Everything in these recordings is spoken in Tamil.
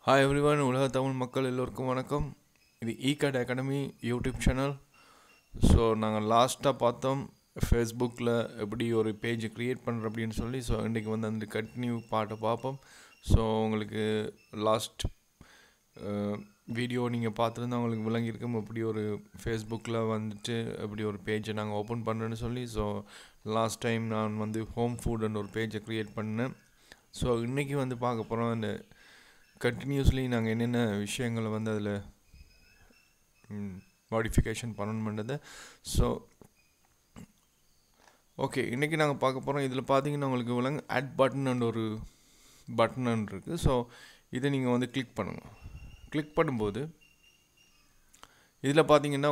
Hi everyone, உலக தமிழ் மக்கள் எல்லோருக்கும் வணக்கம். இது ஈகாட் அகாடமி யூடியூப் சேனல். ஸோ நாங்கள் லாஸ்ட்டாக பார்த்தோம் ஃபேஸ்புக்கில் எப்படி ஒரு பேஜ் க்ரியேட் பண்ணுற அப்படின்னு சொல்லி. ஸோ இன்றைக்கி வந்து அந்த கண்டினியூ பாட்டை பார்ப்போம். ஸோ உங்களுக்கு லாஸ்ட் வீடியோ நீங்கள் பார்த்துருந்தா உங்களுக்கு விளங்கியிருக்கும் எப்படி ஒரு ஃபேஸ்புக்கில் வந்துட்டு எப்படி ஒரு பேஜை நாங்கள் ஓப்பன் பண்ணுறேன்னு சொல்லி. ஸோ லாஸ்ட் டைம் நான் வந்து ஹோம் ஃபுட்னு ஒரு பேஜை க்ரியேட் பண்ணேன். ஸோ இன்றைக்கி வந்து பார்க்க போகிறோம் அந்த கண்டினியூஸ்லி நாங்கள் என்னென்ன விஷயங்களை வந்து அதில் மாடிஃபிகேஷன் பண்ணணுன்றதை. ஸோ ஓகே, இன்றைக்கி நாங்கள் பார்க்க போகிறோம். இதில் பார்த்தீங்கன்னா உங்களுக்கு விளங்க ஆட் பட்டன் ஒரு பட்டன் இருக்குது. ஸோ இதை நீங்கள் வந்து கிளிக் பண்ணுங்கள். கிளிக் பண்ணும்போது இதில் பார்த்தீங்கன்னா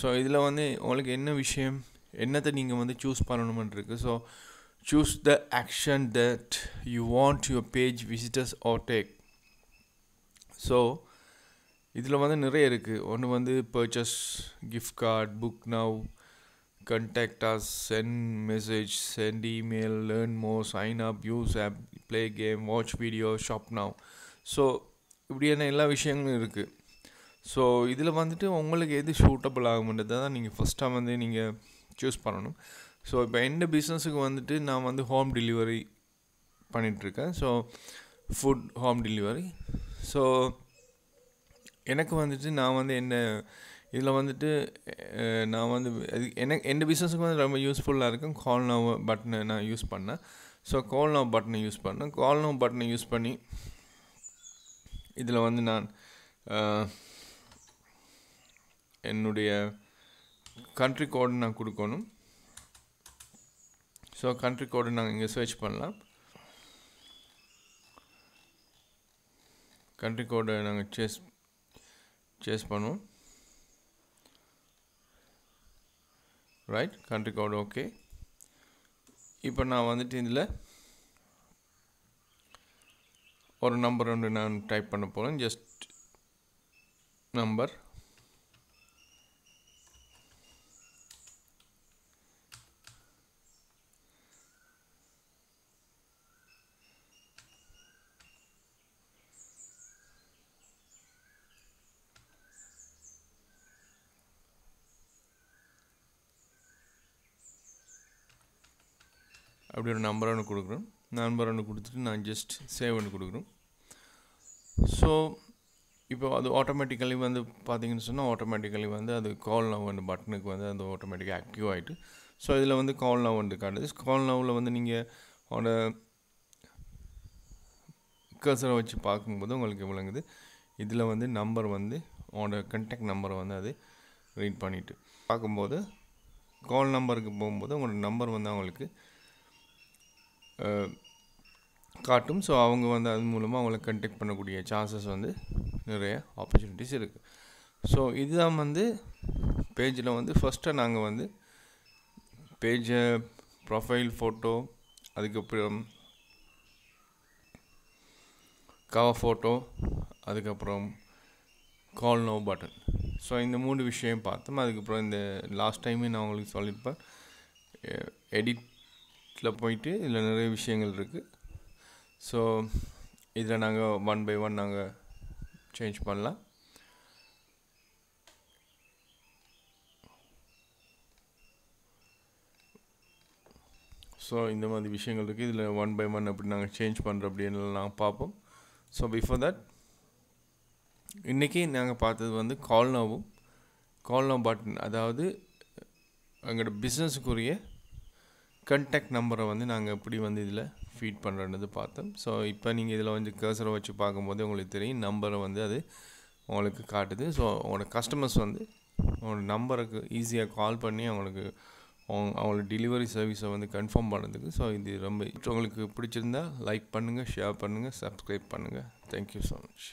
ஸோ இதில் வந்து உங்களுக்கு என்ன விஷயம் என்னத்தை நீங்கள் வந்து சூஸ் பண்ணணுமென்னு இருக்குது. So choose the action that you want your page visitors are take. So இதில் வந்து நிறைய இருக்குது. ஒன்று வந்து purchase, gift card, book now, contact us, send message, send email, learn more, sign up, use app, play game, watch video, shop now. So இப்படியான எல்லா விஷயங்களும் இருக்குது. ஸோ இதில் வந்துட்டு உங்களுக்கு எது சூட்டபிள் ஆகும்ன்றதை தான் நீங்கள் ஃபஸ்ட்டாக வந்து நீங்கள் சூஸ் பண்ணணும். ஸோ இப்போ எந்த பிஸ்னஸுக்கு வந்துட்டு நான் வந்து ஹோம் டெலிவரி பண்ணிகிட்ருக்கேன். So food home delivery. So எனக்கு வந்துட்டு நான் வந்து என்ன இதில் வந்துட்டு நான் வந்து எந்த பிஸ்னஸுக்கு வந்து ரொம்ப யூஸ்ஃபுல்லாக இருக்கும். கால் நவ் பட்டனை நான் யூஸ் பண்ணேன். ஸோ கால் நவ் பட்டனை யூஸ் பண்ணேன். கால் நவ் பட்டனை யூஸ் பண்ணி இதில் வந்து நான் என்னுடைய கண்ட்ரி கோடு நான் கொடுக்கணும். ஸோ கண்ட்ரி கோடு நாங்கள் இங்கே சர்ச் பண்ணலாம். கண்ட்ரி கோடை நாங்கள் சேஸ் பண்ணுவோம். Right, country code okay. இப்போ நான் வந்துட்டு இதில் ஒரு நம்பர் ஒன்று நான் டைப் பண்ண போகிறேன். Just number. அப்படி ஒரு நம்பர் ஒன்று கொடுக்குறோம். நம்பர் ஒன்று கொடுத்துட்டு நான் ஜஸ்ட் சேவ் ஒன்று கொடுக்குறோம். ஸோ இப்போ அது ஆட்டோமேட்டிக்கலி வந்து பார்த்தீங்கன்னு சொன்னால் ஆட்டோமேட்டிக்கலி வந்து அது கால் நவ் அந்த பட்டனுக்கு வந்து அது ஆட்டோமேட்டிக்காக ஆக்டிவ் ஆகிட்டு. ஸோ இதில் வந்து கால் நவ் வந்து காட்டுது. கால் நவ்வில் வந்து நீங்கள் அவனோட கர்சரை வச்சு பார்க்கும்போது உங்களுக்கு விளங்குது. இதில் வந்து நம்பர் வந்து அவனோட கண்டாக்ட் நம்பரை வந்து அது ரீட் பண்ணிவிட்டு பார்க்கும்போது கால் நம்பருக்கு போகும்போது உங்களோட நம்பர் வந்து அவங்களுக்கு காட்டும். ஸோ அவங்க வந்து அது மூலமாக அவங்கள கண்டெக்ட் பண்ணக்கூடிய சான்சஸ் வந்து நிறைய ஆப்பர்ச்சுனிட்டிஸ் இருக்குது. ஸோ இதுதான் வந்து பேஜில் வந்து ஃபஸ்ட்டாக நாங்கள் வந்து பேஜை ப்ரொஃபைல் ஃபோட்டோ, அதுக்கப்புறம் கவர் ஃபோட்டோ, அதுக்கப்புறம் கால் நவ் பட்டன். ஸோ இந்த 3 விஷயம் பார்த்தோம். அதுக்கப்புறம் இந்த லாஸ்ட் டைமே நான் உங்களுக்கு சொல்லியிருப்பேன், எடிட்டில் போயிட்டு இதில் நிறைய விஷயங்கள் இருக்குது. ஸோ இதில் நாங்கள் 1 by 1 நாங்கள் சேஞ்ச் பண்ணலாம். ஸோ இந்த மாதிரி விஷயங்கள் இருக்குது. இதில் 1 by 1 அப்படி நாங்கள் சேஞ்ச் பண்ணுற அப்படின்னு நாங்கள் பார்ப்போம். ஸோ பிஃபோர் தட் இன்றைக்கி நாங்கள் பார்த்தது வந்து கால் நவ் பட்டன், அதாவது எங்களோட பிஸ்னஸுக்குரிய கண்டாக்ட் நம்பரை வந்து நாங்கள் எப்படி வந்து இதில் ஃபீட் பண்ணுறது பார்த்தோம். ஸோ இப்போ நீங்கள் இதில் வந்து கர்சரை வச்சு பார்க்கும்போது உங்களுக்கு தெரியும் நம்பரை வந்து அது உங்களுக்கு காட்டுது. ஸோ உங்களோட கஸ்டமர்ஸ் வந்து அவங்களோட நம்பருக்கு ஈஸியாக கால் பண்ணி அவங்களோட டெலிவரி சர்வீஸை வந்து கன்ஃபார்ம் பண்ணுறதுக்கு. ஸோ இது ரொம்ப உங்களுக்கு பிடிச்சிருந்தா லைக் பண்ணுங்கள், ஷேர் பண்ணுங்கள், சப்ஸ்கிரைப் பண்ணுங்கள். Thank you so much.